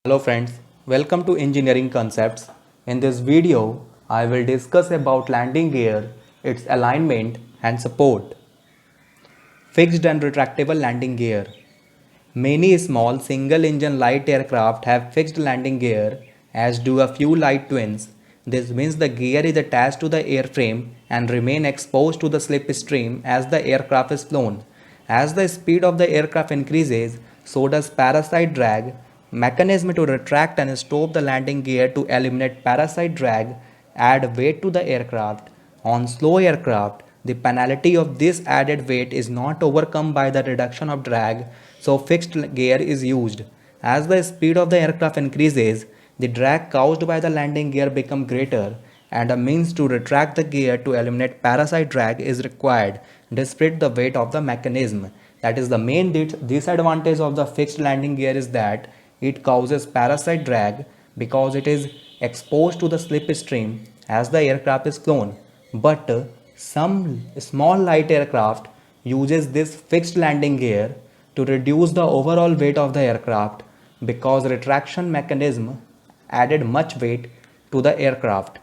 Hello friends, welcome to Engineering Concepts. In this video, I will discuss about landing gear, its alignment and support. Fixed and retractable landing gear. Many small single-engine light aircraft have fixed landing gear, as do a few light twins. This means the gear is attached to the airframe and remain exposed to the slipstream as the aircraft is flown. As the speed of the aircraft increases, so does parasite drag. Mechanism to retract and stop the landing gear to eliminate parasite drag add weight to the aircraft. On slow aircraft, the penalty of this added weight is not overcome by the reduction of drag, so fixed gear is used. As the speed of the aircraft increases, the drag caused by the landing gear becomes greater, and a means to retract the gear to eliminate parasite drag is required despite the weight of the mechanism. That is the main disadvantage of the fixed landing gear is that it causes parasite drag because it is exposed to the slipstream as the aircraft is flown. But some small light aircraft uses this fixed landing gear to reduce the overall weight of the aircraft because retraction mechanism added much weight to the aircraft.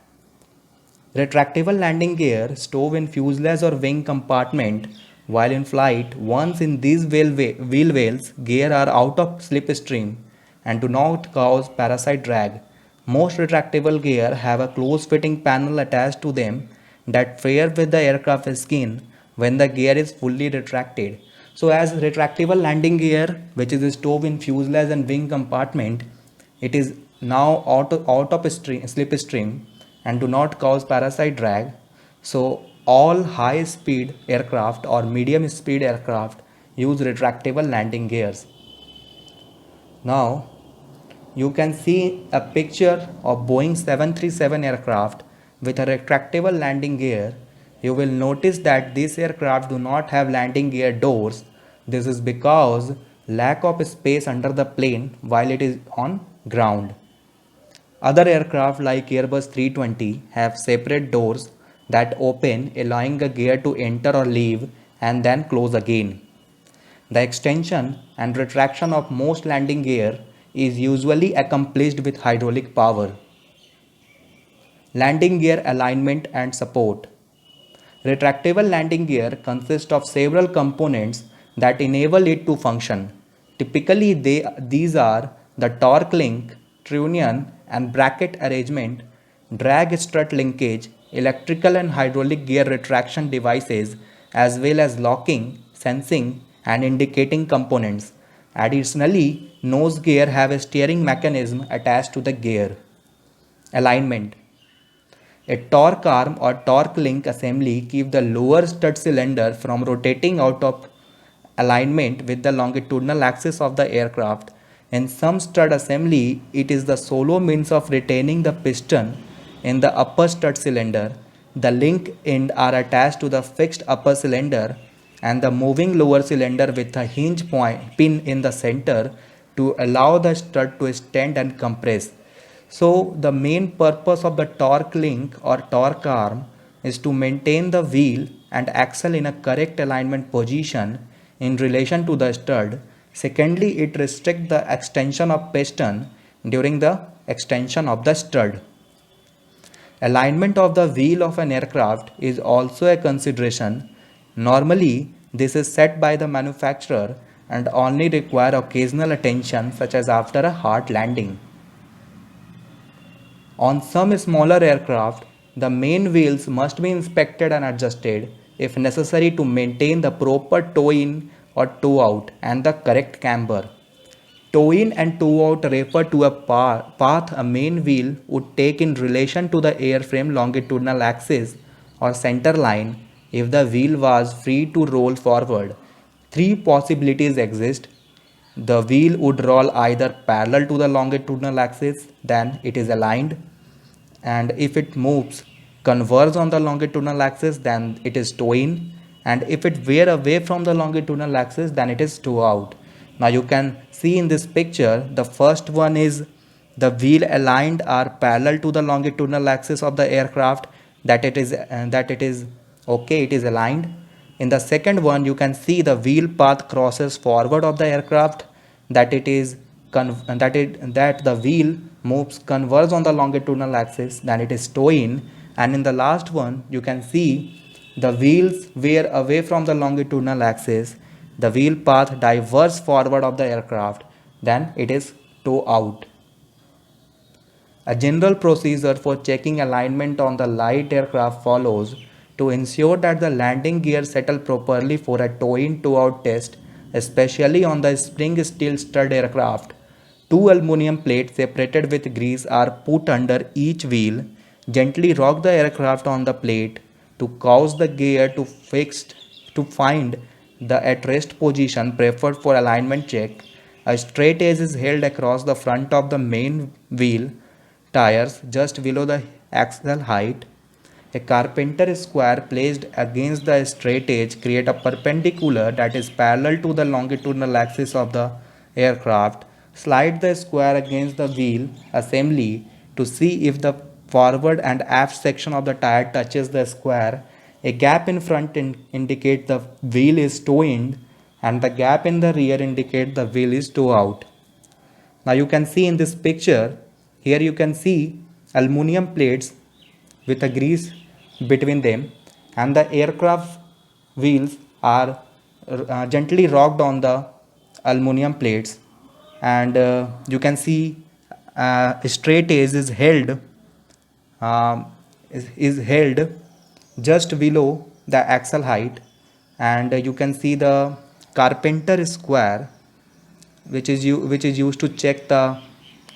Retractable landing gear stove in fuselage or wing compartment while in flight. Once in these wheel wells, gear are out of slipstream and do not cause parasite drag. Most retractable gear have a close fitting panel attached to them that fare with the aircraft skin when the gear is fully retracted. So as retractable landing gear which is stove in fuselage and wing compartment, it is now out of slipstream and do not cause parasite drag. So all high speed aircraft or medium speed aircraft use retractable landing gears. Now you can see a picture of Boeing 737 aircraft with a retractable landing gear. You will notice that these aircraft do not have landing gear doors. This is because lack of space under the plane while it is on ground. Other aircraft like Airbus 320 have separate doors that open, allowing a gear to enter or leave and then close again. The extension and retraction of most landing gear is usually accomplished with hydraulic power. Landing gear alignment and support. Retractable landing gear consists of several components that enable it to function. Typically, these are the torque link, trunnion and bracket arrangement, drag strut linkage, electrical and hydraulic gear retraction devices, as well as locking, sensing, and indicating components. Additionally, nose gear have a steering mechanism attached to the gear. Alignment. A torque arm or torque link assembly keeps the lower stud cylinder from rotating out of alignment with the longitudinal axis of the aircraft. In some stud assembly, it is the solo means of retaining the piston in the upper stud cylinder. The link ends are attached to the fixed upper cylinder and the moving lower cylinder with a hinge pin in the center to allow the stud to stand and compress. So the main purpose of the torque link or torque arm is to maintain the wheel and axle in a correct alignment position in relation to the stud. Secondly, it restricts the extension of piston during the extension of the stud. Alignment of the wheel of an aircraft is also a consideration. Normally, this is set by the manufacturer and only require occasional attention such as after a hard landing. On some smaller aircraft, the main wheels must be inspected and adjusted if necessary to maintain the proper toe in or toe out and the correct camber. Toe in and toe out refer to a path a main wheel would take in relation to the airframe longitudinal axis or center line if the wheel was free to roll forward. Three possibilities exist. The wheel would roll either parallel to the longitudinal axis, then it is aligned, and if it moves converge on the longitudinal axis, then it is toe in, and if it veer away from the longitudinal axis, then it is toe out. Now you can see in this picture, the first one is the wheel aligned are parallel to the longitudinal axis of the aircraft, that it is okay, it is aligned. In the second one, you can see the wheel path crosses forward of the aircraft, that it is that the wheel moves converge on the longitudinal axis, then it is toe in. And in the last one you can see the wheels veer away from the longitudinal axis, the wheel path diverges forward of the aircraft, then it is toe out. A general procedure for checking alignment on the light aircraft follows to ensure that the landing gear settle properly for a toe-in toe-out test, especially on the spring steel stud aircraft. Two aluminum plates separated with grease are put under each wheel. Gently rock the aircraft on the plate to cause the gear to find the at rest position preferred for alignment check. A straight edge is held across the front of the main wheel tires just below the axle height. A carpenter square placed against the straight edge create a perpendicular that is parallel to the longitudinal axis of the aircraft. Slide the square against the wheel assembly to see if the forward and aft section of the tire touches the square. A gap in front indicates the wheel is toe in, and the gap in the rear indicates the wheel is toe out. Now you can see in this picture, here you can see aluminum plates with a grease between them, and the aircraft wheels are gently rocked on the aluminum plates, and you can see a straight edge um, is held just below the axle height, and you can see the carpenter square which is used to check the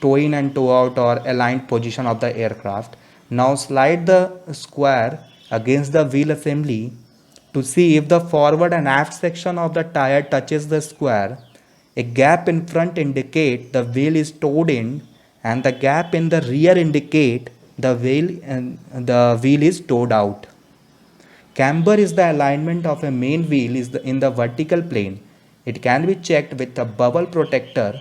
toe in and toe out or aligned position of the aircraft. Now slide the square against the wheel assembly to see if the forward and aft section of the tire touches the square. A gap in front indicate the wheel is toed in, and the gap in the rear indicate the wheel is toed out. Camber is the alignment of a main wheel in the vertical plane. It can be checked with a bubble protector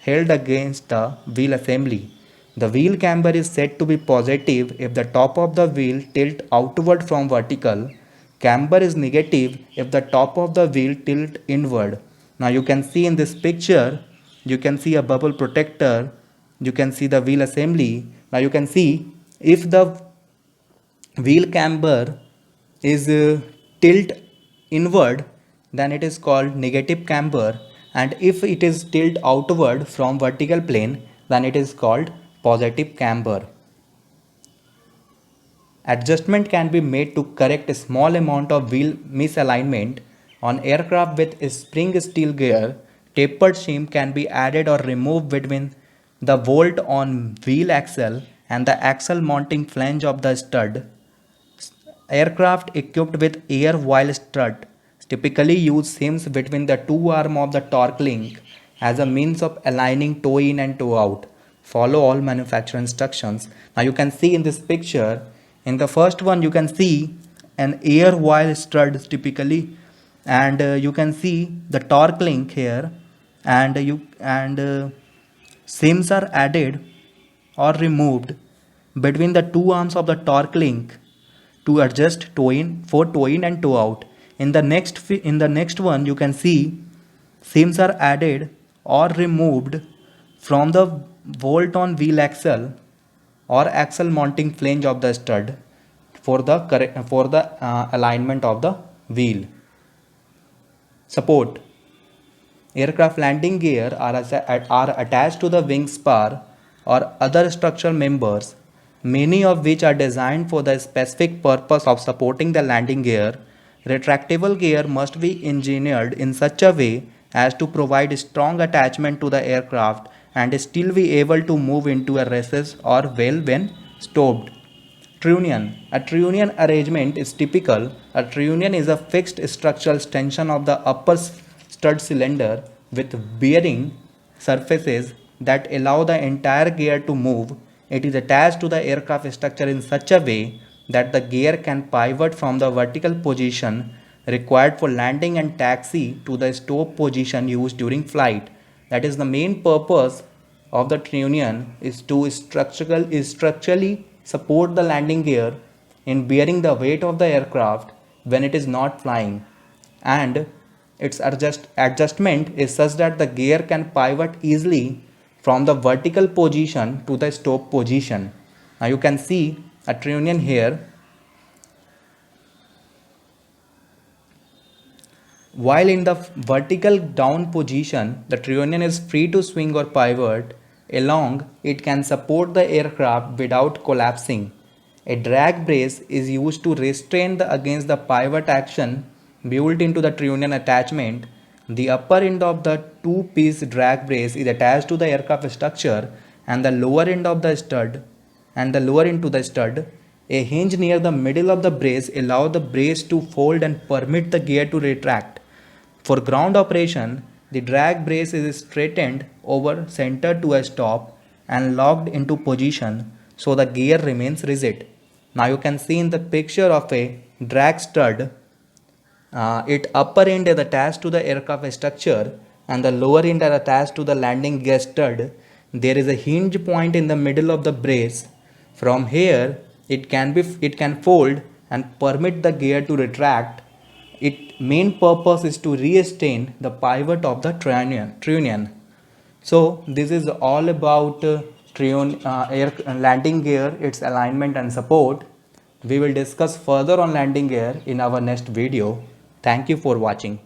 held against the wheel assembly. The wheel camber is said to be positive if the top of the wheel tilt outward from vertical. Camber is negative if the top of the wheel tilt inward. Now you can see in this picture, you can see a bubble protector, you can see the wheel assembly. Now you can see if the wheel camber is tilt inward, then it is called negative camber, and if it is tilt outward from vertical plane, then it is called positive camber. Adjustment can be made to correct a small amount of wheel misalignment. On aircraft with spring steel gear, tapered shim can be added or removed between the bolt on wheel axle and the axle mounting flange of the stud. Aircraft equipped with air-wheel strut typically use seams between the two arms of the torque link as a means of aligning toe in and toe out. Follow all manufacturer instructions. Now you can see in this picture, in the first one you can see an air-wheel strut typically, and you can see the torque link here, and seams are added or removed between the two arms of the torque link to adjust toe in and toe out. In the next one you can see seams are added or removed from the bolt on wheel axle or axle mounting flange of the stud for the alignment of the wheel. Support. Aircraft landing gear are attached to the wing spar or other structural members, many of which are designed for the specific purpose of supporting the landing gear. Retractable gear must be engineered in such a way as to provide strong attachment to the aircraft and still be able to move into a recess or well when stopped. Trunnion. A trunnion arrangement is typical. A trunnion is a fixed structural extension of the upper stud cylinder with bearing surfaces that allow the entire gear to move. It is attached to the aircraft structure in such a way that the gear can pivot from the vertical position required for landing and taxi to the stop position used during flight. That is, the main purpose of the trunnion is to structurally support the landing gear in bearing the weight of the aircraft when it is not flying, and its adjustment is such that the gear can pivot easily from the vertical position to the stop position. Now you can see a trunnion here. While in the vertical down position, the trunnion is free to swing or pivot along. It can support the aircraft without collapsing. A drag brace is used to restrain against the pivot action built into the trunnion attachment. The upper end of the two-piece drag brace is attached to the aircraft structure and the lower end of the stud to the stud. A hinge near the middle of the brace allows the brace to fold and permit the gear to retract. For ground operation, the drag brace is straightened over center to a stop and locked into position so the gear remains rigid. Now you can see in the picture of a drag stud, its upper end is attached to the aircraft structure and the lower end is attached to the landing gear stud. There is a hinge point in the middle of the brace. From here, it can fold and permit the gear to retract. Its main purpose is to restrain the pivot of the trunnion. So this is all about air landing gear, its alignment and support. We will discuss further on landing gear in our next video. Thank you for watching.